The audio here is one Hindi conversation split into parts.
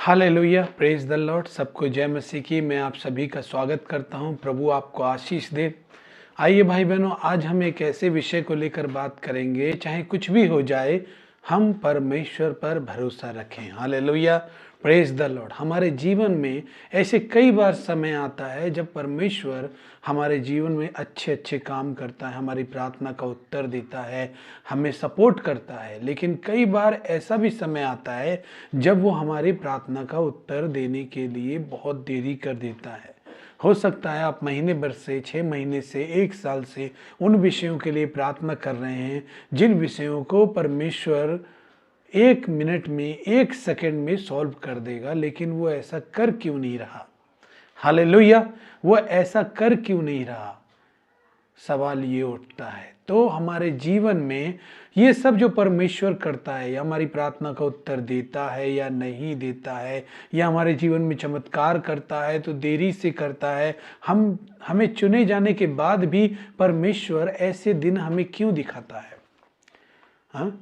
Hallelujah, praise the Lord. सबको जय मसीह की। मैं आप सभी का स्वागत करता हूं। प्रभु आपको आशीष दे। आइए भाई बहनों, आज हम एक ऐसे विषय को लेकर बात करेंगे, चाहे कुछ भी हो जाए हम परमेश्वर पर भरोसा रखें। Hallelujah, praise the Lord. हमारे जीवन में ऐसे कई बार समय आता है जब परमेश्वर हमारे जीवन में अच्छे अच्छे काम करता है, हमारी प्रार्थना का उत्तर देता है, हमें सपोर्ट करता है। लेकिन कई बार ऐसा भी समय आता है जब वो हमारी प्रार्थना का उत्तर देने के लिए बहुत देरी कर देता है। हो सकता है आप महीने भर से, 6 महीने से, 1 साल से उन विषयों के लिए प्रार्थना कर रहे हैं जिन विषयों को परमेश्वर 1 मिनट में, 1 सेकंड में सॉल्व कर देगा, लेकिन वो ऐसा कर क्यों नहीं रहा? हालेलुया, वो ऐसा कर क्यों नहीं रहा? सवाल ये उठता है। तो हमारे जीवन में ये सब जो परमेश्वर करता है, या हमारी प्रार्थना का उत्तर देता है या नहीं देता है, या हमारे जीवन में चमत्कार करता है तो देरी से करता है, हमें चुने जाने के बाद भी परमेश्वर ऐसे दिन हमें क्यों दिखाता है? हाँ,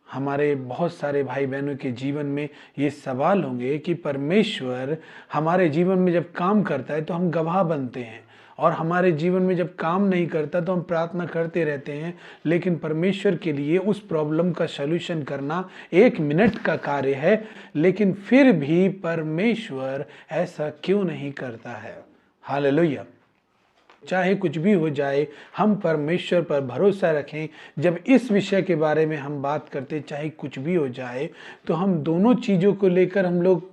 हमारे बहुत सारे भाई बहनों के जीवन में ये सवाल होंगे कि परमेश्वर हमारे जीवन में जब काम करता है तो हम गवाह बनते हैं, और हमारे जीवन में जब काम नहीं करता तो हम प्रार्थना करते रहते हैं। लेकिन परमेश्वर के लिए उस प्रॉब्लम का सलूशन करना 1 मिनट का कार्य है, लेकिन फिर भी परमेश्वर ऐसा क्यों नहीं करता है? हालेलुया। चाहे कुछ भी हो जाए हम परमेश्वर पर भरोसा रखें। जब इस विषय के बारे में हम बात करते, चाहे कुछ भी हो जाए, तो हम दोनों चीज़ों को लेकर हम लोग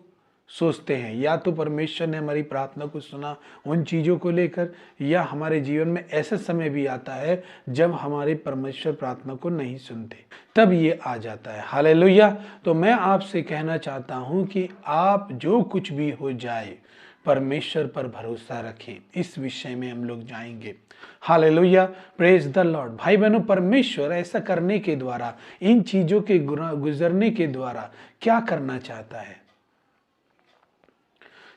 सोचते हैं। या तो परमेश्वर ने हमारी प्रार्थना को सुना उन चीज़ों को लेकर, या हमारे जीवन में ऐसा समय भी आता है जब हमारे परमेश्वर प्रार्थना को नहीं सुनते, तब ये आ जाता है। हालेलुया। तो मैं आपसे कहना चाहता हूँ कि आप जो कुछ भी हो जाए परमेश्वर पर भरोसा रखें। इस विषय में हम लोग जाएंगे। Hallelujah, praise the Lord. भाई बहनों, परमेश्वर ऐसा करने के द्वारा, इन चीजों के गुजरने के द्वारा क्या करना चाहता है?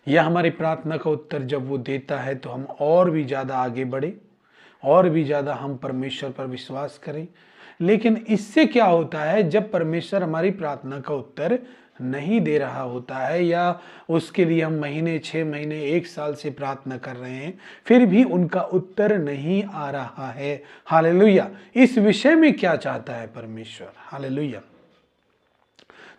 या हमारी प्रार्थना का उत्तर जब वो देता है तो हम और भी ज्यादा आगे बढ़े, और भी ज्यादा हम परमेश्वर पर विश्वास करें। लेकिन इससे क्या होता है, जब परमेश्वर हमारी प्रार्थना का उत्तर नहीं दे रहा होता है, या उसके लिए हम महीने, 6 महीने, 1 साल से प्रार्थना कर रहे हैं, फिर भी उनका उत्तर नहीं आ रहा है। हालेलुया। इस विषय में क्या चाहता है परमेश्वर? हालेलुया।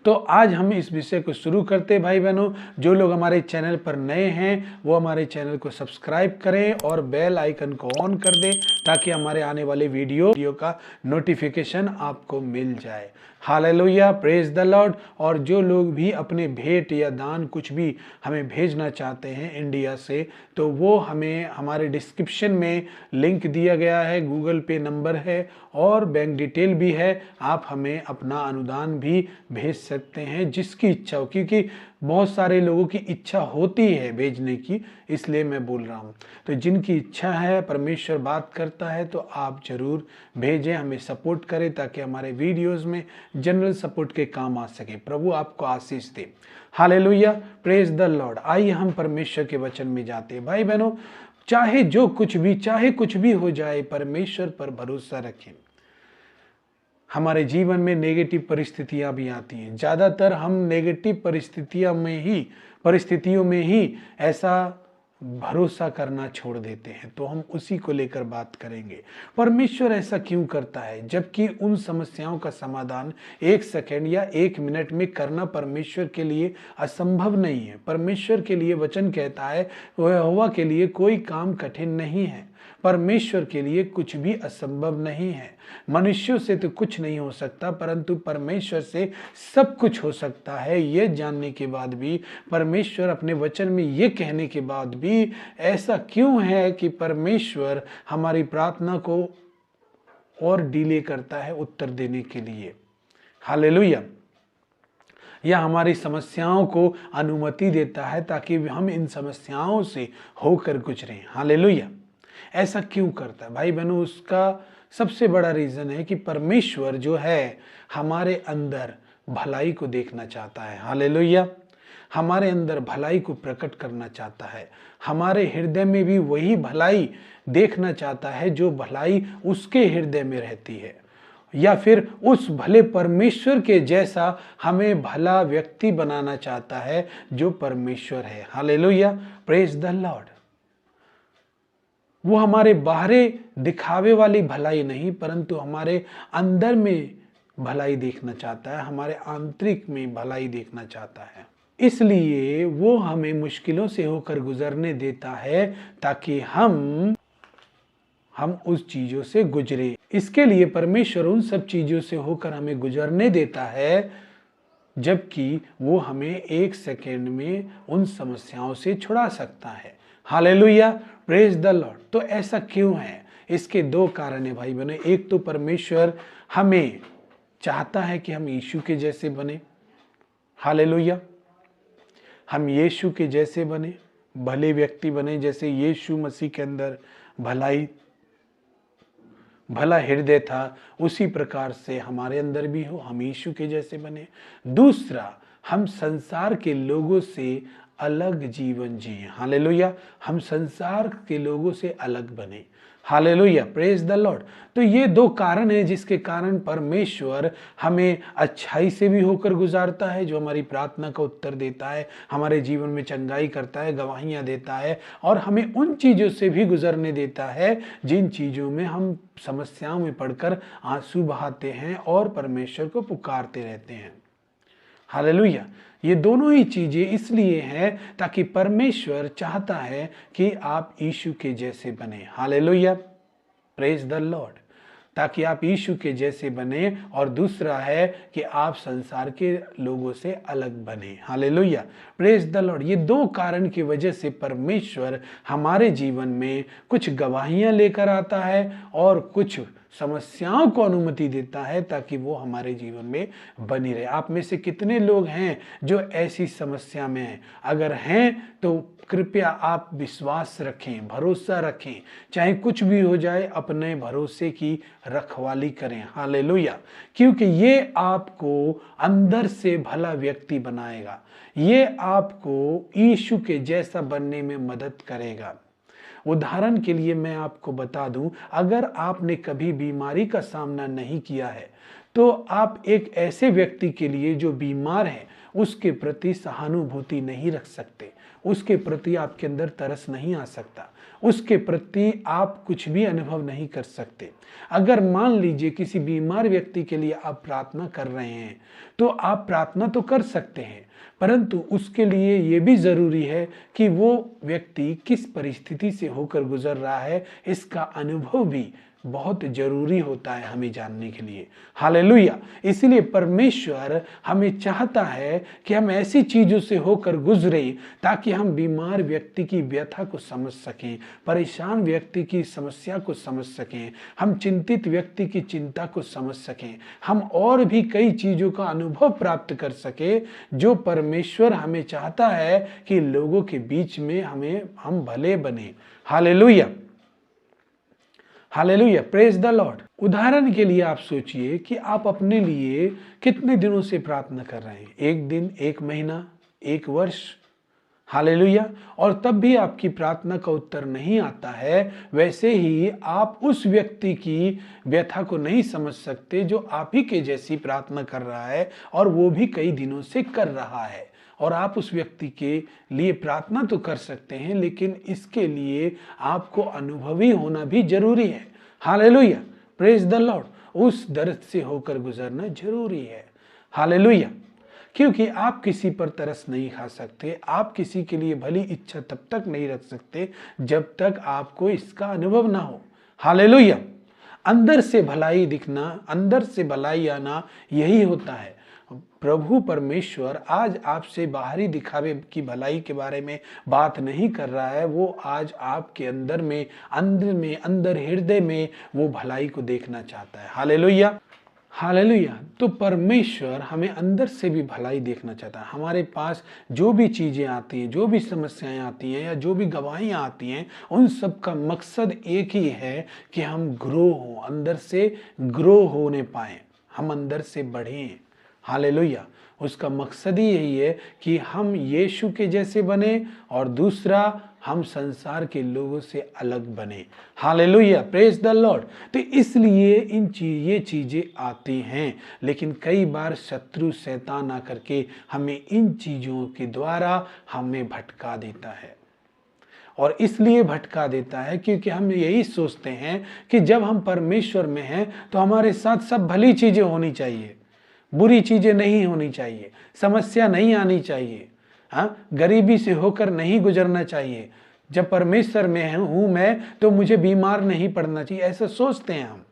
तो आज हम इस विषय को शुरू करते हैं। भाई बहनों, जो लोग हमारे चैनल पर नए हैं वो हमारे चैनल को सब्सक्राइब करें और बेल आइकन को ऑन कर दें, ताकि हमारे आने वाले वीडियो का नोटिफिकेशन आपको मिल जाए। Hallelujah, praise the Lord. और जो लोग भी अपने भेंट या दान कुछ भी हमें भेजना चाहते हैं इंडिया से, तो वो हमें हमारे डिस्क्रिप्शन में लिंक दिया गया है, गूगल पे नंबर है और बैंक डिटेल भी है। आप हमें अपना अनुदान भी भेज सकते हैं, जिसकी इच्छा हो, क्योंकि बहुत सारे लोगों की इच्छा होती है भेजने की, इसलिए मैं बोल रहा हूँ। तो जिनकी इच्छा है, परमेश्वर बात करता है, तो आप जरूर भेजें, हमें सपोर्ट करें, ताकि हमारे वीडियोस में जनरल सपोर्ट के काम आ सके। प्रभु आपको आशीष दे। Hallelujah, praise the lord. आइए हम परमेश्वर के वचन में जाते हैं। भाई बहनों, चाहे कुछ भी हो जाए, परमेश्वर पर भरोसा रखें। हमारे जीवन में नेगेटिव परिस्थितियां भी आती हैं। ज़्यादातर हम नेगेटिव परिस्थितियों में ही ऐसा भरोसा करना छोड़ देते हैं। तो हम उसी को लेकर बात करेंगे। परमेश्वर ऐसा क्यों करता है, जबकि उन समस्याओं का समाधान 1 सेकंड या 1 मिनट में करना परमेश्वर के लिए असंभव नहीं है। परमेश्वर के लिए वचन कहता है, यहोवा के लिए कोई काम कठिन नहीं है। परमेश्वर के लिए कुछ भी असंभव नहीं है। मनुष्यों से तो कुछ नहीं हो सकता, परंतु परमेश्वर से सब कुछ हो सकता है। ये जानने के बाद भी, परमेश्वर अपने वचन में ये कहने के बाद भी, ऐसा क्यों है कि परमेश्वर हमारी प्रार्थना को और डिले करता है उत्तर देने के लिए? हालेलुया। या हमारी समस्याओं को अनुमति देता है ताकि हम इन समस्याओं से होकर गुजरें। हालेलुया। ऐसा क्यों करता है? भाई बहनों, उसका सबसे बड़ा रीजन है कि परमेश्वर जो है हमारे अंदर भलाई को देखना चाहता है। हालेलुया। हमारे अंदर भलाई को प्रकट करना चाहता है। हमारे हृदय में भी वही भलाई देखना चाहता है जो भलाई उसके हृदय में रहती है। या फिर उस भले परमेश्वर के जैसा हमें भला व्यक्ति बनाना चाहता है जो परमेश्वर है। Hallelujah, praise the Lord. वो हमारे बाहरी दिखावे वाली भलाई नहीं, परंतु हमारे अंदर में भलाई देखना चाहता है, हमारे आंतरिक में भलाई देखना चाहता है। इसलिए वो हमें मुश्किलों से होकर गुजरने देता है ताकि हम उस चीजों से गुजरे। इसके लिए परमेश्वर उन सब चीजों से होकर हमें गुजरने देता है, जबकि वो हमें एक सेकेंड में उन समस्याओं से छुड़ा सकता है। Hallelujah, praise the Lord. तो ऐसा क्यों है? इसके दो कारण है भाई बहनों। एक तो परमेश्वर हमें चाहता है कि हम यीशु के जैसे बने। हालेलुया, हम यीशु के जैसे बने, भले व्यक्ति बने। जैसे यीशु मसीह के अंदर भला हृदय था, उसी प्रकार से हमारे अंदर भी हो, हम यीशु के जैसे बने। दूसरा, हम संसार के लोगों से अलग जीवन जिए। हालेलुया, हम संसार के लोगों से अलग बने। Hallelujah, praise the Lord. तो ये दो कारण है जिसके कारण परमेश्वर हमें अच्छाई से भी होकर गुजारता है, जो हमारी प्रार्थना का उत्तर देता है, हमारे जीवन में चंगाई करता है, गवाहियां देता है, और हमें उन चीज़ों से भी गुजरने देता है जिन चीज़ों में हम समस्याओं में पड़कर आंसू बहाते हैं और परमेश्वर को पुकारते रहते हैं। हालेलुया, ये दोनों ही चीजें इसलिए हैं ताकि परमेश्वर चाहता है कि आप यीशु के जैसे बने। Hallelujah, praise the Lord. ताकि आप यीशु के जैसे बने, और दूसरा है कि आप संसार के लोगों से अलग बने। Hallelujah, praise the Lord. ये दो कारण की वजह से परमेश्वर हमारे जीवन में कुछ गवाहियां लेकर आता है और कुछ समस्याओं को अनुमति देता है ताकि वो हमारे जीवन में बनी रहे। आप में से कितने लोग हैं जो ऐसी समस्या में हैं? अगर हैं तो कृपया आप विश्वास रखें, भरोसा रखें, चाहे कुछ भी हो जाए, अपने भरोसे की रखवाली करें। हालेलुया, क्योंकि ये आपको अंदर से भला व्यक्ति बनाएगा, ये आपको यीशु के जैसा बनने में मदद करेगा। उदाहरण के लिए मैं आपको बता दूं, अगर आपने कभी बीमारी का सामना नहीं किया है तो आप एक ऐसे व्यक्ति के लिए जो बीमार है उसके प्रति सहानुभूति नहीं रख सकते, उसके प्रति आपके अंदर तरस नहीं आ सकता, उसके प्रति आप कुछ भी अनुभव नहीं कर सकते। अगर मान लीजिए किसी बीमार व्यक्ति के लिए आप प्रार्थना कर रहे हैं तो आप प्रार्थना तो कर सकते हैं, परंतु उसके लिए ये भी जरूरी है कि वो व्यक्ति किस परिस्थिति से होकर गुजर रहा है, इसका अनुभव भी बहुत जरूरी होता है हमें जानने के लिए। हालेलुया, इसीलिए परमेश्वर हमें चाहता है कि हम ऐसी चीजों से होकर गुजरे ताकि हम बीमार व्यक्ति की व्यथा को समझ सकें, परेशान व्यक्ति की समस्या को समझ सकें, हम चिंतित व्यक्ति की चिंता को समझ सकें, हम और भी कई चीजों का अनुभव प्राप्त कर सके जो परमेश्वर हमें चाहता है कि लोगों के बीच में हम भले बने। Hallelujah, hallelujah, praise the Lord. उदाहरण के लिए आप सोचिए कि आप अपने लिए कितने दिनों से प्रार्थना कर रहे हैं, एक दिन, एक महीना, एक वर्ष। हालेलुया, और तब भी आपकी प्रार्थना का उत्तर नहीं आता है। वैसे ही आप उस व्यक्ति की व्यथा को नहीं समझ सकते जो आप ही के जैसी प्रार्थना कर रहा है और वो भी कई दिनों से कर रहा है। और आप उस व्यक्ति के लिए प्रार्थना तो कर सकते हैं, लेकिन इसके लिए आपको अनुभवी होना भी जरूरी है। Hallelujah, praise the Lord. उस दर्द से होकर गुजरना जरूरी है। हालेलुया, क्योंकि आप किसी पर तरस नहीं खा सकते, आप किसी के लिए भली इच्छा तब तक नहीं रख सकते जब तक आपको इसका अनुभव ना हो। हालेलुया, अंदर से भलाई दिखना, अंदर से भलाई आना, यही होता है। प्रभु परमेश्वर आज आपसे बाहरी दिखावे की भलाई के बारे में बात नहीं कर रहा है, वो आज आपके अंदर में, अंदर हृदय में वो भलाई को देखना चाहता है। Hallelujah, hallelujah. तो परमेश्वर हमें अंदर से भी भलाई देखना चाहता है। हमारे पास जो भी चीजें आती हैं, जो भी समस्याएं आती हैं या जो भी गवाहियां आती हैं, उन सब का मकसद एक ही है कि हम ग्रो हो, अंदर से ग्रो होने पाए, हम अंदर से बढ़ें। हालेलुया, उसका मकसद ही यही है कि हम यीशु के जैसे बने, और दूसरा हम संसार के लोगों से अलग बने। Hallelujah, praise the Lord. तो इसलिए ये चीजें आती हैं, लेकिन कई बार शत्रु शैतान आकर के हमें इन चीजों के द्वारा हमें भटका देता है। और इसलिए भटका देता है क्योंकि हम यही सोचते हैं कि जब हम परमेश्वर में हैं तो हमारे साथ सब भली चीजें होनी चाहिए, बुरी चीजें नहीं होनी चाहिए, समस्या नहीं आनी चाहिए, हाँ, गरीबी से होकर नहीं गुजरना चाहिए। जब परमेश्वर में हूं मैं तो मुझे बीमार नहीं पड़ना चाहिए, ऐसा सोचते हैं हम।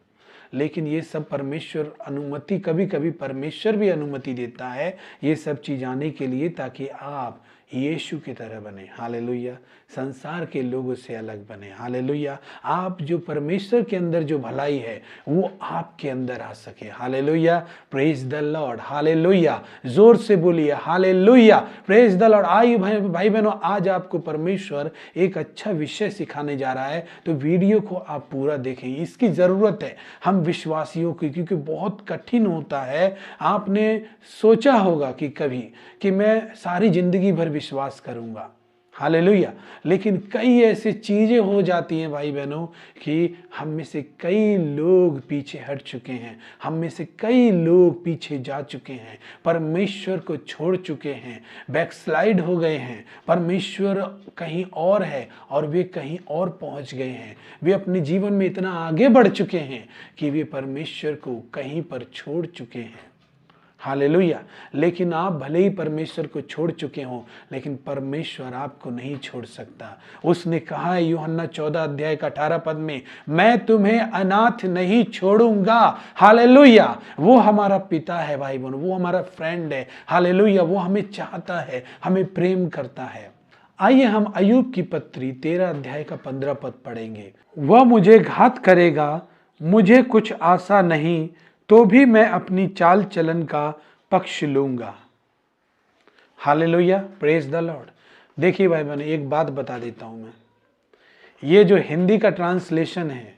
लेकिन ये सब परमेश्वर अनुमति, कभी कभी परमेश्वर भी अनुमति देता है ये सब चीज आने के लिए, ताकि आप यीशु की तरह बने। हालेलुया, संसार के लोगों से अलग बने। हालेलुया, आप जो परमेश्वर के अंदर जो भलाई है वो आपके अंदर आ सके। Hallelujah, praise the Lord. Hallelujah, जोर से बोलिए हालेलुया, प्रेज द लॉर्ड। आइए भाई बहनों, आज आपको परमेश्वर एक अच्छा विषय सिखाने जा रहा है, तो वीडियो को आप पूरा देखें, इसकी जरूरत है हम विश्वासियों की, क्योंकि बहुत कठिन होता है। आपने सोचा होगा कि कभी कि मैं सारी जिंदगी भर विश्वास करूंगा, हालेलुया, लेकिन कई ऐसी चीजें हो जाती हैं भाई बहनों कि हम में से कई लोग पीछे हट चुके हैं, हम में से कई लोग पीछे जा चुके हैं, परमेश्वर को छोड़ चुके हैं, बैकस्लाइड हो गए हैं। परमेश्वर कहीं और है और वे कहीं और पहुंच गए हैं। वे अपने जीवन में इतना आगे बढ़ चुके हैं कि वे परमेश्वर को कहीं पर छोड़ चुके हैं। हालेलुया, लेकिन आप भले ही परमेश्वर को छोड़ चुके हों, लेकिन परमेश्वर आपको नहीं छोड़ सकता। उसने कहा है यूहन्ना 14 अध्याय का 18 पद में, मैं तुम्हें अनाथ नहीं छोड़ूंगा। हालेलुया, वो हमारा पिता है भाई बहन, वो हमारा फ्रेंड है। हालेलुया, वो हमें चाहता है, हमें प्रेम करता है। आइए हम अय्यूब की पत्री 13 अध्याय का 15 पद पढ़ेंगे। वह मुझे घात करेगा, मुझे कुछ आशा नहीं, तो भी मैं अपनी चाल चलन का पक्ष लूंगा। Hallelujah, praise the Lord. देखिए भाई बहन, एक बात बता देता हूं मैं, ये जो हिंदी का ट्रांसलेशन है,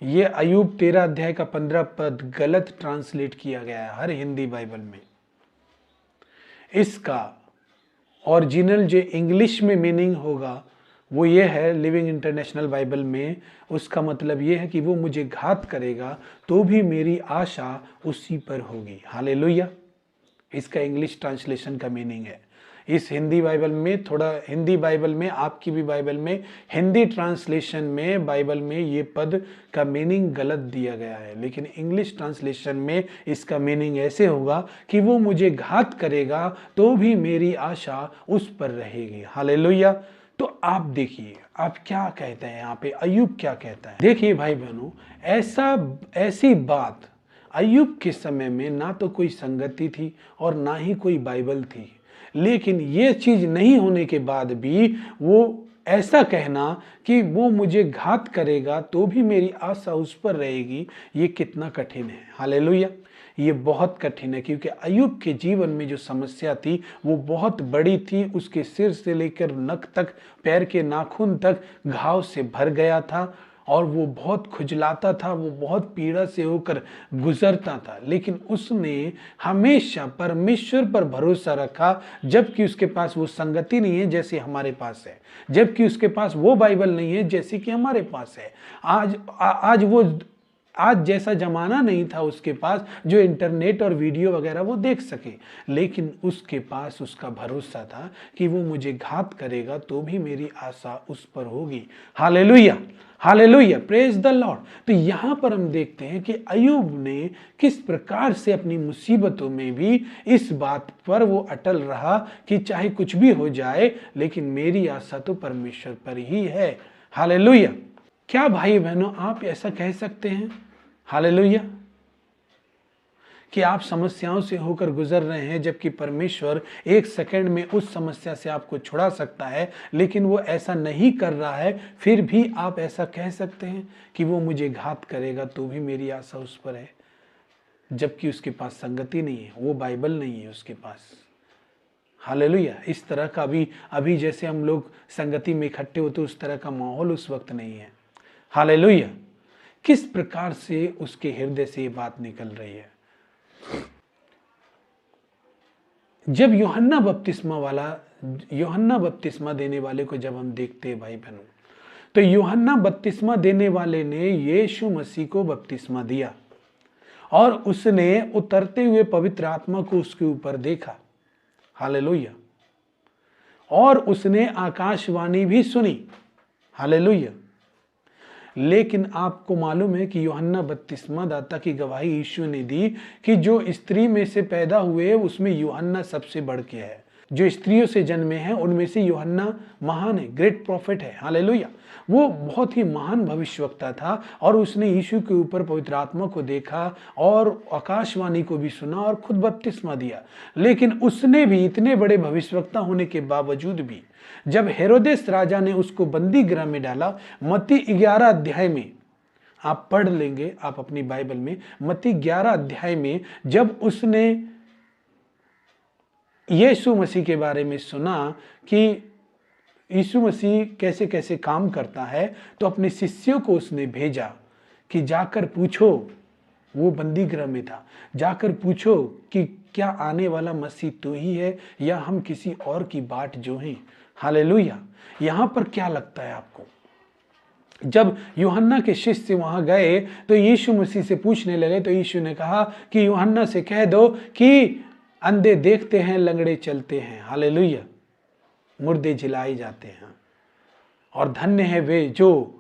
ये अय्यूब 13 अध्याय का 15 पद गलत ट्रांसलेट किया गया है हर हिंदी बाइबल में। इसका ओरिजिनल जो इंग्लिश में मीनिंग होगा वो ये है, लिविंग इंटरनेशनल बाइबल में उसका मतलब ये है कि वो मुझे घात करेगा तो भी मेरी आशा उसी पर होगी। हालेलुया, इसका इंग्लिश ट्रांसलेशन का मीनिंग है। इस हिंदी बाइबल में, थोड़ा हिंदी बाइबल में, आपकी भी बाइबल में, हिंदी ट्रांसलेशन में बाइबल में ये पद का मीनिंग गलत दिया गया है, लेकिन इंग्लिश ट्रांसलेशन में इसका मीनिंग ऐसे होगा कि वो मुझे घात करेगा तो भी मेरी आशा उस पर रहेगी। हालेलुया। तो आप देखिए आप क्या कहते हैं यहाँ पे, अय्यूब क्या कहता है। देखिए भाई बहनों, ऐसी बात अय्यूब के समय में ना तो कोई संगति थी और ना ही कोई बाइबल थी, लेकिन ये चीज नहीं होने के बाद भी वो ऐसा कहना कि वो मुझे घात करेगा तो भी मेरी आशा उस पर रहेगी, ये कितना कठिन है। हालेलुया, ये बहुत कठिन है, क्योंकि अय्यूब के जीवन में जो समस्या थी वो बहुत बड़ी थी। उसके सिर से लेकर नख तक, पैर के नाखून तक घाव से भर गया था और वो बहुत खुजलाता था, वो बहुत पीड़ा से होकर गुजरता था, लेकिन उसने हमेशा परमेश्वर पर भरोसा रखा, जबकि उसके पास वो संगति नहीं है जैसे हमारे पास है, जबकि उसके पास वो बाइबल नहीं है जैसे कि हमारे पास है। आज जैसा जमाना नहीं था उसके पास जो इंटरनेट और वीडियो वगैरह वो देख सके, लेकिन उसके पास उसका भरोसा था कि वो मुझे घात करेगा तो भी मेरी आशा उस पर होगी। Hallelujah, hallelujah, praise the Lord. तो यहाँ पर हम देखते हैं कि अय्यूब ने किस प्रकार से अपनी मुसीबतों में भी इस बात पर वो अटल रहा कि चाहे कुछ भी हो जाए, लेकिन मेरी आशा तो परमेश्वर पर ही है। हालेलुया। क्या भाई बहनों आप ऐसा कह सकते हैं? हालेलुया, कि आप समस्याओं से होकर गुजर रहे हैं, जबकि परमेश्वर एक सेकंड में उस समस्या से आपको छुड़ा सकता है, लेकिन वो ऐसा नहीं कर रहा है, फिर भी आप ऐसा कह सकते हैं कि वो मुझे घात करेगा तो भी मेरी आशा उस पर है, जबकि उसके पास संगति नहीं है, वो बाइबल नहीं है उसके पास। हालेलुया, इस तरह का अभी जैसे हम लोग संगति में इकट्ठे होते उस तरह का माहौल उस वक्त नहीं है। हालेलुया, किस प्रकार से उसके हृदय से ये बात निकल रही है। जब यूहन्ना बपतिस्मा वाला यूहन्ना बपतिस्मा देने वाले को जब हम देखते हैं भाई बहनों, तो यूहन्ना बपतिस्मा देने वाले ने यीशु मसीह को बपतिस्मा दिया और उसने उतरते हुए पवित्र आत्मा को उसके ऊपर देखा। हालेलुया। और उसने आकाशवाणी भी सुनी। हालेलुया। लेकिन आपको मालूम है कि यूहन्ना बपतिस्मा दाता की गवाही यीशु ने दी कि जो स्त्री में से पैदा हुए उसमें यूहन्ना सबसे बढ़ के है। जो स्त्रियों से जन्मे हैं उनमें से यूहन्ना महान है, ग्रेट प्रॉफिट है। हालेलुया। वो बहुत ही महान भविष्यवक्ता था और उसने यीशु के ऊपर पवित्र आत्मा को देखा और आकाशवाणी को भी सुना और खुद बपतिस्मा दिया। लेकिन उसने भी इतने बड़े भविष्यवक्ता होने के बावजूद भी जब हेरोदेस राजा ने उसको बंदी गृह में डाला, मत्ती 11 अध्याय में आप पढ़ लेंगे, आप अपनी बाइबल में मत्ती 11 अध्याय में जब उसने यीशु मसीह के बारे में सुना कि यीशु मसीह कैसे कैसे काम करता है, तो अपने शिष्यों को उसने भेजा कि जाकर पूछो, वो बंदी गृह में था, जाकर पूछो कि क्या आने वाला मसीह तू ही है या हम किसी और की बाट जो हैं। हालेलुया। यहां पर क्या लगता है आपको? जब यूहन्ना के शिष्य वहां गए तो यीशु मसीह से पूछने लगे, तो यीशु ने कहा कि यूहन्ना से कह दो कि अंधे देखते हैं, लंगड़े चलते हैं। हालेलुया। मुर्दे जिलाए जाते हैं और धन्य है वे जो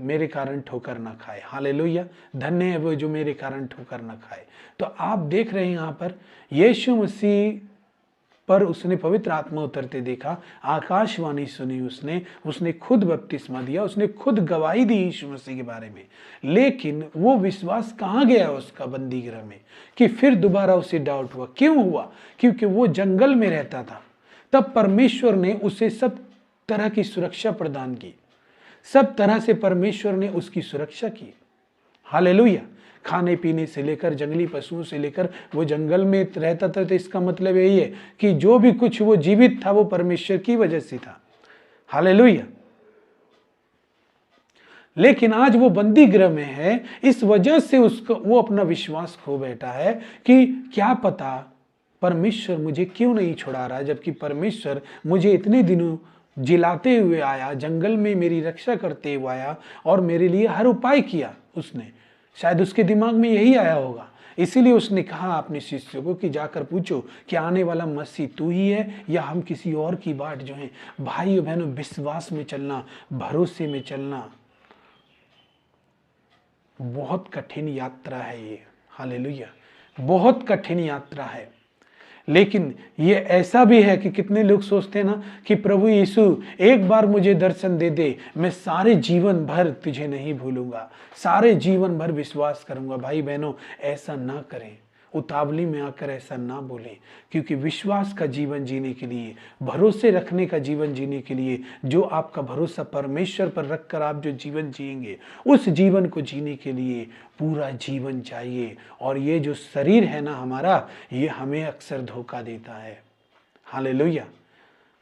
मेरे कारण ठोकर ना खाए। हालेलुया। धन्य है वो जो मेरे कारण ठोकर ना खाए। तो आप देख रहे हैं यहां पर यीशु मसीह पर उसने पवित्र आत्मा उतरते देखा, आकाशवाणी सुनी, उसने खुद बपतिस्मा दिया, उसने खुद गवाही दी यीशु मसीह के बारे में। लेकिन वो विश्वास कहाँ गया उसका बंदी गृह में कि फिर दोबारा उसे डाउट हुआ। क्यों हुआ? क्योंकि वो जंगल में रहता था। तब परमेश्वर ने उसे सब तरह की सुरक्षा प्रदान की, सब तरह से परमेश्वर ने उसकी सुरक्षा की। हालेलुया। खाने पीने से लेकर, जंगली पशुओं से लेकर, वो जंगल में रहता था, तो इसका मतलब यही है कि जो भी कुछ वो जीवित था वो परमेश्वर की वजह से था। हालेलुया। लेकिन आज वो बंदी गृह में है, इस वजह से उसको वो अपना विश्वास खो बैठा है कि क्या पता परमेश्वर मुझे क्यों नहीं छुड़ा रहा, जबकि परमेश्वर मुझे इतने दिनों जिलाते हुए आया, जंगल में मेरी रक्षा करते हुए आया और मेरे लिए हर उपाय किया। उसने शायद उसके दिमाग में यही आया होगा, इसीलिए उसने कहा अपने शिष्यों को कि जाकर पूछो कि आने वाला मसीह तू ही है या हम किसी और की बाट जो है। भाइयों बहनों, विश्वास में चलना, भरोसे में चलना बहुत कठिन यात्रा है ये। हालेलुया। बहुत कठिन यात्रा है। लेकिन ये ऐसा भी है कि कितने लोग सोचते हैं ना कि प्रभु यीशु एक बार मुझे दर्शन दे दे, मैं सारे जीवन भर तुझे नहीं भूलूंगा, सारे जीवन भर विश्वास करूंगा। भाई बहनों, ऐसा ना करें, उतावली में आकर ऐसा ना बोलें, क्योंकि विश्वास का जीवन जीने के लिए, भरोसे रखने का जीवन जीने के लिए, जो आपका भरोसा परमेश्वर पर रखकर आप जो जीवन जिएंगे, उस जीवन को जीने के लिए पूरा जीवन चाहिए। और ये जो शरीर है ना हमारा, ये हमें अक्सर धोखा देता है। हालेलुया।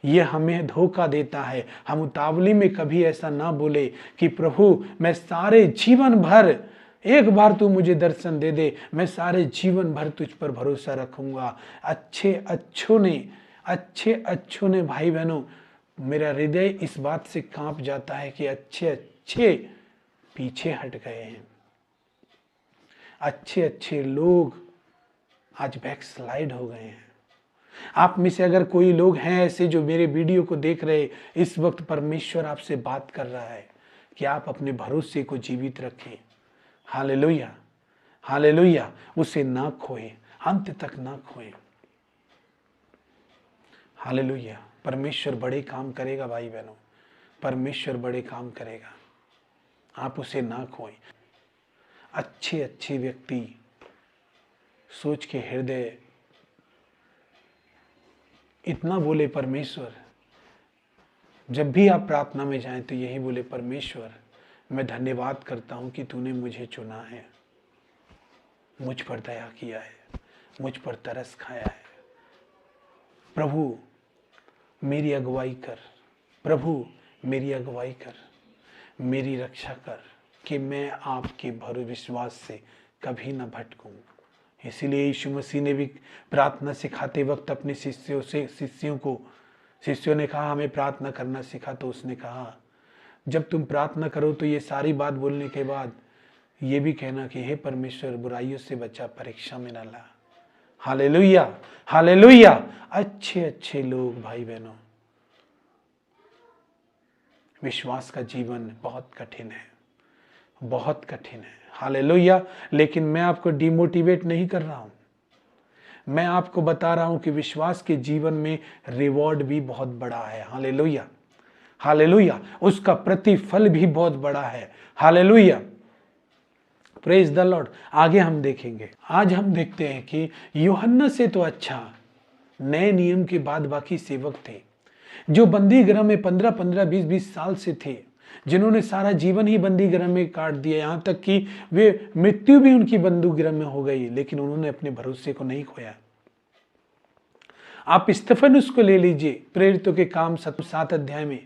ये हमें धोखा देता है। हम उतावली में कभी ऐसा ना बोले कि प्रभु मैं सारे जीवन भर, एक बार तू मुझे दर्शन दे दे, मैं सारे जीवन भर तुझ पर भरोसा रखूंगा। अच्छे अच्छों ने भाई बहनों, मेरा हृदय इस बात से कांप जाता है कि अच्छे अच्छे पीछे हट गए हैं। अच्छे अच्छे लोग आज बैकस्लाइड हो गए हैं। आप में से अगर कोई लोग हैं ऐसे जो मेरे वीडियो को देख रहे, इस वक्त परमेश्वर आपसे बात कर रहा है कि आप अपने भरोसे को जीवित रखें। हालेलुया। हालेलुया। उसे ना खोए, अंत तक ना खोए। हालेलुया। परमेश्वर बड़े काम करेगा भाई बहनों, परमेश्वर बड़े काम करेगा। आप उसे ना खोएं। अच्छे अच्छे व्यक्ति सोच के हृदय इतना बोले परमेश्वर, जब भी आप प्रार्थना में जाएं तो यही बोले, परमेश्वर मैं धन्यवाद करता हूं कि तूने मुझे चुना है, मुझ पर दया किया है, मुझ पर तरस खाया है। प्रभु मेरी अगुवाई कर, प्रभु मेरी अगुवाई कर, मेरी रक्षा कर कि मैं आपके भरोसे विश्वास से कभी न भटकूं। इसीलिए यीशु मसीह ने भी प्रार्थना सिखाते वक्त अपने शिष्यों को शिष्यों ने कहा हमें प्रार्थना करना सिखा, तो उसने कहा जब तुम प्रार्थना करो तो ये सारी बात बोलने के बाद ये भी कहना कि हे परमेश्वर, बुराइयों से बचा, परीक्षा में न ला। Hallelujah, hallelujah. अच्छे अच्छे लोग भाई बहनों, विश्वास का जीवन बहुत कठिन है, बहुत कठिन है। हालेलुया। लेकिन मैं आपको डिमोटिवेट नहीं कर रहा हूं, मैं आपको बता रहा हूं कि विश्वास के जीवन में रिवॉर्ड भी बहुत बड़ा है। Hallelujah, hallelujah. उसका प्रतिफल भी बहुत बड़ा है। Hallelujah, praise the Lord. आगे हम देखेंगे, आज हम देखते हैं कि यूहन्ना से तो अच्छा नए नियम के बाद बाकी सेवक थे, जो बंदी गृह में 15-15, 20-20 साल से थे, जिन्होंने सारा जीवन ही बंदी गृह में काट दिया, यहां तक कि वे मृत्यु भी उनकी बंदी गृह में हो गई, लेकिन उन्होंने अपने भरोसे को नहीं खोया। आप स्तेफनुस को ले लीजिए, प्रेरितों के काम 7 अध्याय में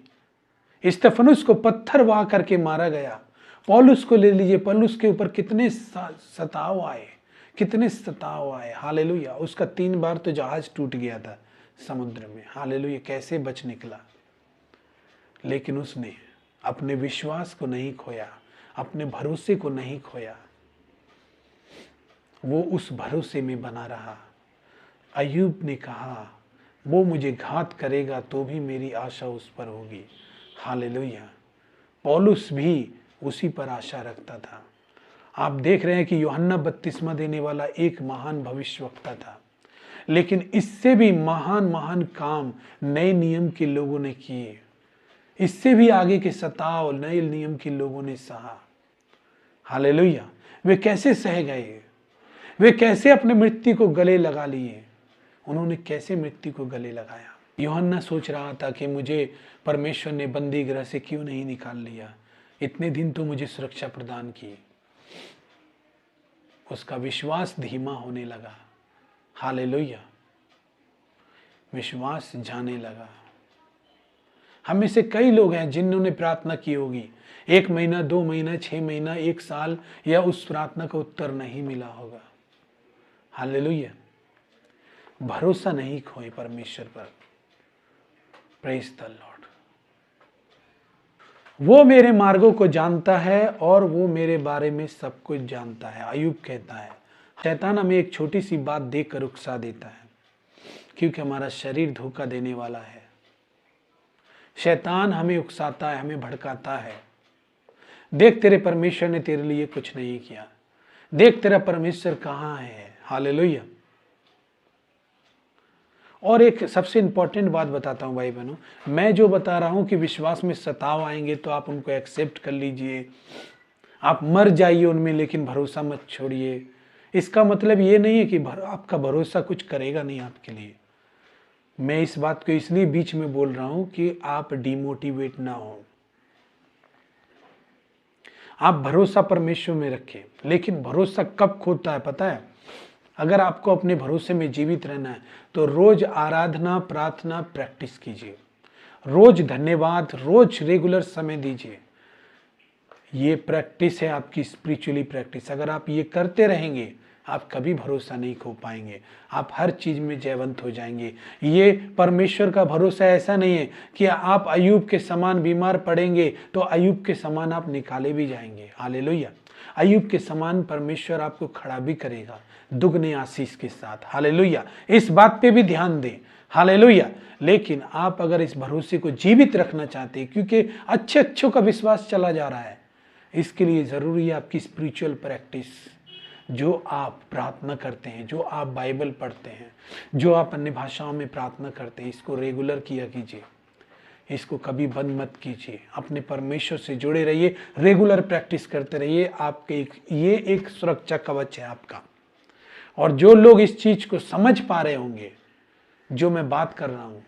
स्तेफनुस को पत्थर वाह करके मारा गया। पौलुस को ले लीजिए, पौलुस के ऊपर कितने सताव आए, कितने सताव आए। हालेलुया। उसका 3 बार तो जहाज टूट गया था समुद्र में। हालेलुया, कैसे बच निकला। लेकिन उसने अपने विश्वास को नहीं खोया, अपने भरोसे को नहीं खोया, वो उस भरोसे में बना रहा। अय्यूब ने कहा वो मुझे घात करेगा तो भी मेरी आशा उस पर होगी। हालेलुया। पौलुस भी उसी पर आशा रखता था। आप देख रहे हैं कि यूहन्ना बपतिस्मा देने वाला एक महान भविष्यवक्ता था, लेकिन इससे भी महान महान काम नए नियम के लोगों ने किए, इससे भी आगे के सताव नए नियम के लोगों ने सहा। हालेलुया। वे कैसे सह गए, वे कैसे अपने मृत्यु को गले लगा लिए, उन्होंने कैसे मृत्यु को गले लगाया। यूहन्ना सोच रहा था कि मुझे परमेश्वर ने बंदी गृह से क्यों नहीं निकाल लिया, इतने दिन तो मुझे सुरक्षा प्रदान की। उसका विश्वास धीमा होने लगा। हालेलुया, विश्वास जाने लगा। हम में से कई लोग हैं जिन्होंने प्रार्थना की होगी, 1 महीना, 2 महीना, 6 महीना, 1 साल, या उस प्रार्थना का उत्तर नहीं मिला होगा। हालेलुया। भरोसा नहीं खोए परमेश्वर पर। Praise the Lord. वो मेरे मार्गों को जानता है और वो मेरे बारे में सब कुछ जानता है। अय्यूब कहता है शैतान हमें एक छोटी सी बात देखकर उकसा देता है, क्योंकि हमारा शरीर धोखा देने वाला है। शैतान हमें उकसाता है, हमें भड़काता है। देख तेरे परमेश्वर ने तेरे लिए कुछ नहीं किया, देख तेरा परमेश्वर कहाँ है। हालेलुया। और एक सबसे इंपॉर्टेंट बात बताता हूं भाई बहनों, मैं जो बता रहा हूं कि विश्वास में सताव आएंगे तो आप उनको एक्सेप्ट कर लीजिए, आप मर जाइए उनमें, लेकिन भरोसा मत छोड़िए। इसका मतलब ये नहीं है कि आपका भरोसा कुछ करेगा नहीं आपके लिए। मैं इस बात को इसलिए बीच में बोल रहा हूं कि आप डिमोटिवेट ना हो। आप भरोसा परमेश्वर में रखें, लेकिन भरोसा कब खोता है पता है? अगर आपको अपने भरोसे में जीवित रहना है तो रोज आराधना, प्रार्थना, प्रैक्टिस कीजिए, रोज धन्यवाद, रोज रेगुलर समय दीजिए। ये प्रैक्टिस है आपकी स्पिरिचुअली प्रैक्टिस। अगर आप ये करते रहेंगे आप कभी भरोसा नहीं खो पाएंगे, आप हर चीज में जयवंत हो जाएंगे। ये परमेश्वर का भरोसा ऐसा नहीं है कि आप अय्यूब के समान बीमार पड़ेंगे तो अय्यूब के समान आप निकाले भी जाएंगे। हालेलुया। अय्यूब के समान परमेश्वर आपको खड़ा भी करेगा दुगने आशीष के साथ। हालेलुया। इस बात पे भी ध्यान दें। हालेलुया। लेकिन आप अगर इस भरोसे को जीवित रखना चाहते हैं, क्योंकि अच्छों का विश्वास चला जा रहा है, इसके लिए जरूरी है आपकी स्पिरिचुअल प्रैक्टिस। जो आप प्रार्थना करते हैं, जो आप बाइबल पढ़ते हैं, जो आप अन्य भाषाओं में प्रार्थना करते हैं, इसको रेगुलर किया कीजिए, इसको कभी बंद मत कीजिए। अपने परमेश्वर से जुड़े रहिए, रेगुलर प्रैक्टिस करते रहिए। आपके ये एक सुरक्षा कवच है आपका। और जो लोग इस चीज को समझ पा रहे होंगे, जो मैं बात कर रहा हूं,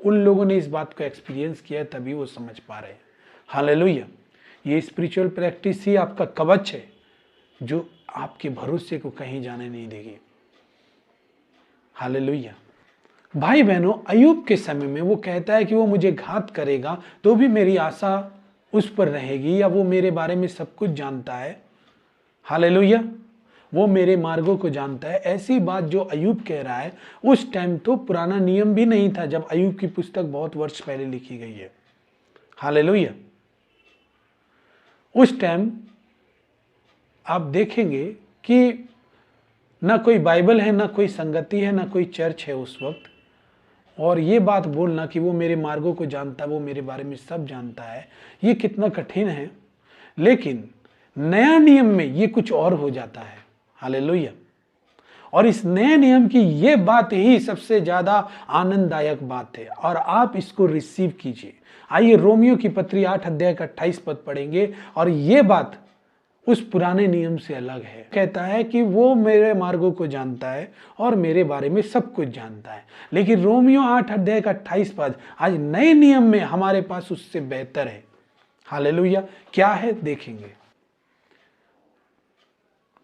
उन लोगों ने इस बात को एक्सपीरियंस किया है, तभी वो समझ पा रहे हैं। हालेलुया। ये स्पिरिचुअल प्रैक्टिस ही आपका कवच है, जो आपके भरोसे को कहीं जाने नहीं देगी। हालेलुया। भाई बहनों, अय्यूब के समय में वो कहता है कि वो मुझे घात करेगा तो भी मेरी आशा उस पर रहेगी, या वो मेरे बारे में सब कुछ जानता है। हालेलुया। वो मेरे मार्गों को जानता है। ऐसी बात जो अय्यूब कह रहा है, उस टाइम तो पुराना नियम भी नहीं था जब अय्यूब की पुस्तक बहुत वर्ष पहले लिखी गई है। हालेलुया। उस टाइम आप देखेंगे कि ना कोई बाइबल है, ना कोई संगति है, ना कोई चर्च है उस वक्त। और ये बात बोलना कि वो मेरे मार्गों को जानता है, वो मेरे बारे में सब जानता है, ये कितना कठिन है। लेकिन नया नियम में ये कुछ और हो जाता है। हालेलुया। और इस नए नियम की ये बात ही सबसे ज्यादा आनंददायक बात है, और आप इसको रिसीव कीजिए। आइए रोमियो की पत्री 8 अध्याय का 28 पद पढ़ेंगे, और ये बात उस पुराने नियम से अलग है। कहता है कि वो मेरे मार्गों को जानता है और मेरे बारे में सब कुछ जानता है। लेकिन रोमियो 8 अध्याय का 28 पद आज नए नियम में हमारे पास उससे बेहतर है। हालेलुया। क्या है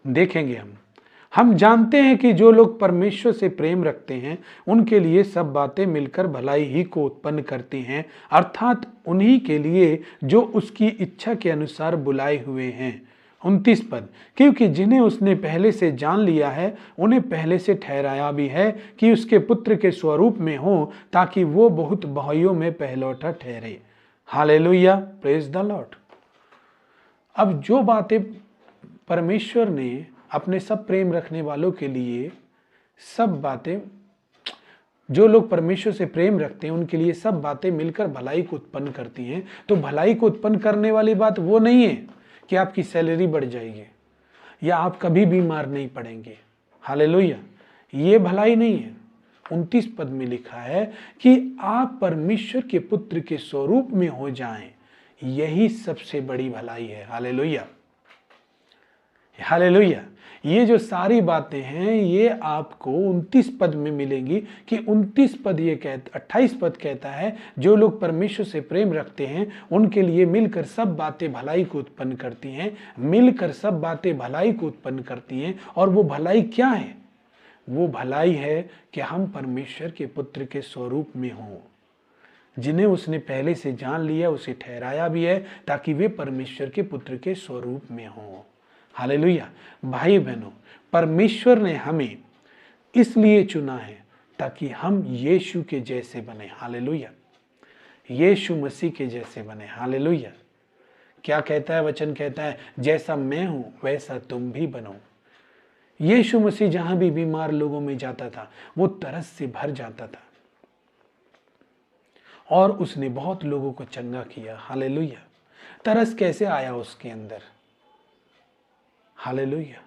देखेंगे हम जानते हैं कि जो लोग परमेश्वर से प्रेम रखते हैं उनके लिए सब बातें मिलकर भलाई ही को उत्पन्न करती हैं, अर्थात उन्हीं के लिए जो उसकी इच्छा के अनुसार बुलाए हुए हैं। 29 पद, क्योंकि जिन्हें उसने पहले से जान लिया है उन्हें पहले से ठहराया भी है कि उसके पुत्र के स्वरूप में हो, ताकि वो बहुत भाइयों में पहलौठा ठहरे। Hallelujah, praise the Lord. अब जो बातें परमेश्वर ने अपने सब प्रेम रखने वालों के लिए, सब बातें जो लोग परमेश्वर से प्रेम रखते हैं उनके लिए सब बातें मिलकर भलाई को उत्पन्न करती हैं। तो भलाई को उत्पन्न करने वाली बात वो नहीं है कि आपकी सैलरी बढ़ जाएगी या आप कभी बीमार नहीं पड़ेंगे। हालेलुया, ये भलाई नहीं है। 29 पद में लिखा है कि आप परमेश्वर के पुत्र के स्वरूप में हो जाएं, यही सबसे बड़ी भलाई है। Hallelujah, hallelujah. ये जो सारी बातें हैं ये आपको 29 पद में मिलेंगी कि 29 पद ये 28 पद कहता है जो लोग परमेश्वर से प्रेम रखते हैं उनके लिए मिलकर सब बातें भलाई को उत्पन्न करती हैं, मिलकर सब बातें भलाई को उत्पन्न करती हैं। और वो भलाई क्या है? वो भलाई है कि हम परमेश्वर के पुत्र के स्वरूप में हों। जिन्हें उसने पहले से जान लिया उसे ठहराया भी है ताकि वे परमेश्वर के पुत्र के स्वरूप में हों। हालेलुया। भाई बहनों, परमेश्वर ने हमें इसलिए चुना है ताकि हम यीशु के जैसे बने। हालेलुया, यीशु मसीह के जैसे बने। हालेलुया। क्या कहता है वचन? कहता है जैसा मैं हूं वैसा तुम भी बनो। यीशु मसीह जहां भी बीमार लोगों में जाता था वो तरस से भर जाता था और उसने बहुत लोगों को चंगा किया। हालेलुया। तरस कैसे आया उसके अंदर? हालेलुया,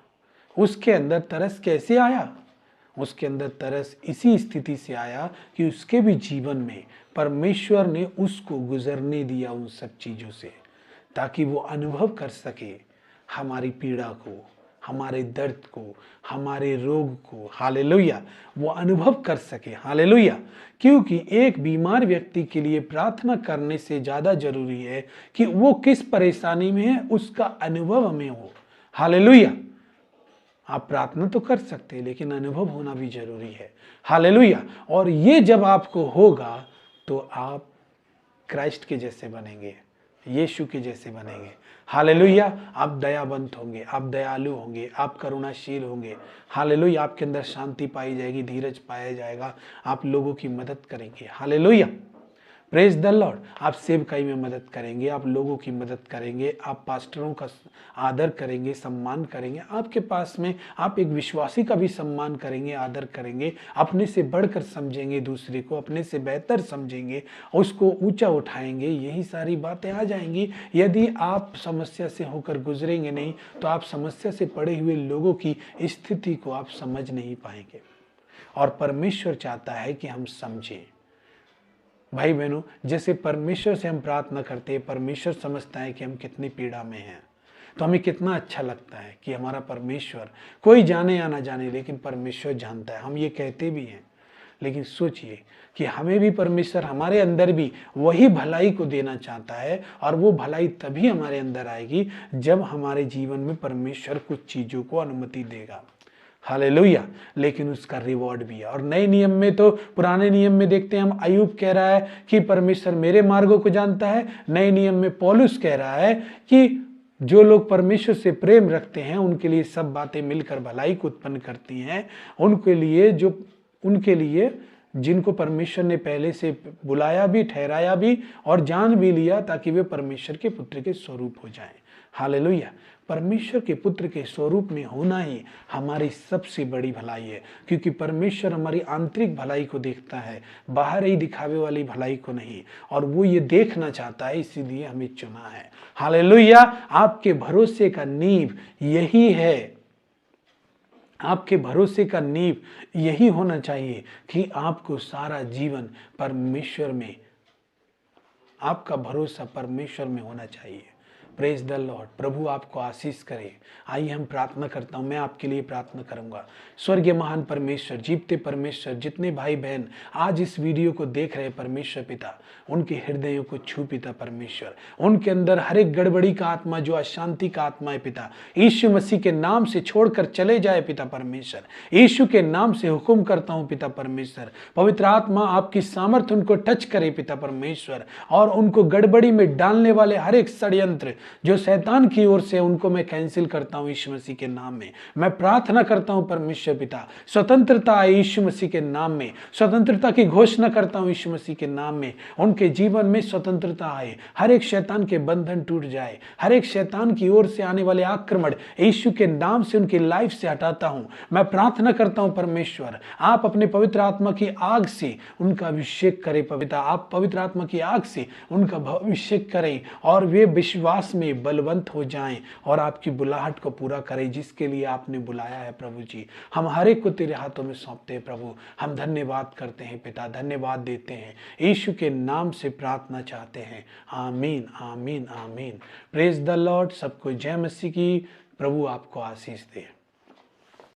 उसके अंदर तरस कैसे आया? उसके अंदर तरस इसी स्थिति से आया कि उसके भी जीवन में परमेश्वर ने उसको गुजरने दिया उन सब चीजों से, ताकि वो अनुभव कर सके हमारी पीड़ा को, हमारे दर्द को, हमारे रोग को। हालेलुया, वो अनुभव कर सके। हालेलुया, क्योंकि एक बीमार व्यक्ति के लिए प्रार्थना करने से ज्यादा जरूरी है कि वो किस परेशानी में है उसका अनुभव हमें हो। हालेलुया, आप प्रार्थना तो कर सकते हैं लेकिन अनुभव होना भी जरूरी है। हालेलुया, और ये जब आपको होगा तो आप क्राइस्ट के जैसे बनेंगे, यीशु के जैसे बनेंगे। हालेलुया, आप दयावंत होंगे, आप दयालु होंगे, आप करुणाशील होंगे। हालेलुया, आपके अंदर शांति पाई जाएगी, धीरज पाया जाएगा, आप लोगों की मदद करेंगे। Hallelujah, praise the Lord. आप सेवकाई में मदद करेंगे, आप लोगों की मदद करेंगे, आप पास्टरों का आदर करेंगे, सम्मान करेंगे। आपके पास में आप एक विश्वासी का भी सम्मान करेंगे, आदर करेंगे, अपने से बढ़कर समझेंगे दूसरे को, अपने से बेहतर समझेंगे, उसको ऊंचा उठाएंगे। यही सारी बातें आ जाएंगी। यदि आप समस्या से होकर गुजरेंगे नहीं तो आप समस्या से पड़े हुए लोगों की स्थिति को आप समझ नहीं पाएंगे। और परमेश्वर चाहता है कि हम समझें। भाई बहनों, जैसे परमेश्वर से हम प्रार्थना करते हैं, परमेश्वर समझता है कि हम कितनी पीड़ा में हैं, तो हमें कितना अच्छा लगता है कि हमारा परमेश्वर, कोई जाने या ना जाने लेकिन परमेश्वर जानता है। हम ये कहते भी हैं, लेकिन सोचिए कि हमें भी परमेश्वर हमारे अंदर भी वही भलाई को देना चाहता है, और वो भलाई तभी हमारे अंदर आएगी जब हमारे जीवन में परमेश्वर कुछ चीज़ों को अनुमति देगा। हालेलुया, लेकिन उसका रिवॉर्ड भी है। और नए नियम में तो, पुराने नियम में देखते हैं हम, अय्यूब कह रहा है कि परमेश्वर मेरे मार्गों को जानता है। नए नियम में पौलुस कह रहा है कि जो लोग परमेश्वर से प्रेम रखते हैं उनके लिए सब बातें मिलकर भलाई को उत्पन्न करती हैं। उनके लिए जिनको परमेश्वर ने पहले से बुलाया भी, ठहराया भी और जान भी लिया, ताकि वे परमेश्वर के पुत्र के स्वरूप हो जाएं। हालेलुया। परमेश्वर के पुत्र के स्वरूप में होना ही हमारी सबसे बड़ी भलाई है, क्योंकि परमेश्वर हमारी आंतरिक भलाई को देखता है, बाहर ही दिखावे वाली भलाई को नहीं। और वो ये देखना चाहता है, इसीलिए हमें चुना है। हालेलुया। आपके भरोसे का नींव यही है, आपके भरोसे का नींव यही होना चाहिए कि आपको सारा जीवन परमेश्वर में, आपका भरोसा परमेश्वर में होना चाहिए। Praise the Lord. प्रभु आपको आशीष करे। आइए हम प्रार्थना करता हूं, मैं आपके लिए प्रार्थना करूंगा। स्वर्गीय महान परमेश्वर, जीवते परमेश्वर, जितने भाई बहन आज इस वीडियो को देख रहे परमेश्वर पिता, उनके हृदयों को छू पिता परमेश्वर, उनके अंदर हर एक गड़बड़ी का आत्मा, जो अशांति का आत्मा है पिता, यीशु मसीह के नाम से छोड़कर चले जाए पिता परमेश्वर। यीशु के नाम से हुक्म करता हूं पिता परमेश्वर, पवित्र आत्मा आपकी सामर्थ उनको टच करे पिता परमेश्वर, और उनको गड़बड़ी में डालने वाले हर एक षड्यंत्र जो शैतान की ओर से, उनको मैं कैंसिल करता हूं यीशु मसीह के नाम में। मैं प्रार्थना करता हूं परमेश्वर पिता, स्वतंत्रता आए यीशु मसीह के नाम में, स्वतंत्रता की घोषणा करता हूं यीशु मसीह के नाम में। उनके जीवन में स्वतंत्रता आए, हर एक शैतान के बंधन टूट जाए, हर एक शैतान की ओर से आने वाले आक्रमण यीशु के नाम से उनकी लाइफ से हटाता हूं। मैं प्रार्थना करता हूं परमेश्वर, आप अपने पवित्र आत्मा की आग से उनका अभिषेक करें पिता, आप पवित्र आत्मा की आग से उनका अभिषेक करें और वे विश्वास में बलवंत हो जाएं और आपकी बुलाहट को पूरा करें जिसके लिए आपने बुलाया है। प्रभु जी, हम हर एक को तेरे हाथों में सौंपते हैं प्रभु। हम धन्यवाद करते हैं पिता, धन्यवाद देते हैं, यीशु के नाम से प्रार्थना चाहते हैं। आमीन, आमीन, आमीन। Praise the Lord. सबको जय मसीह की। प्रभु आपको आशीष दे।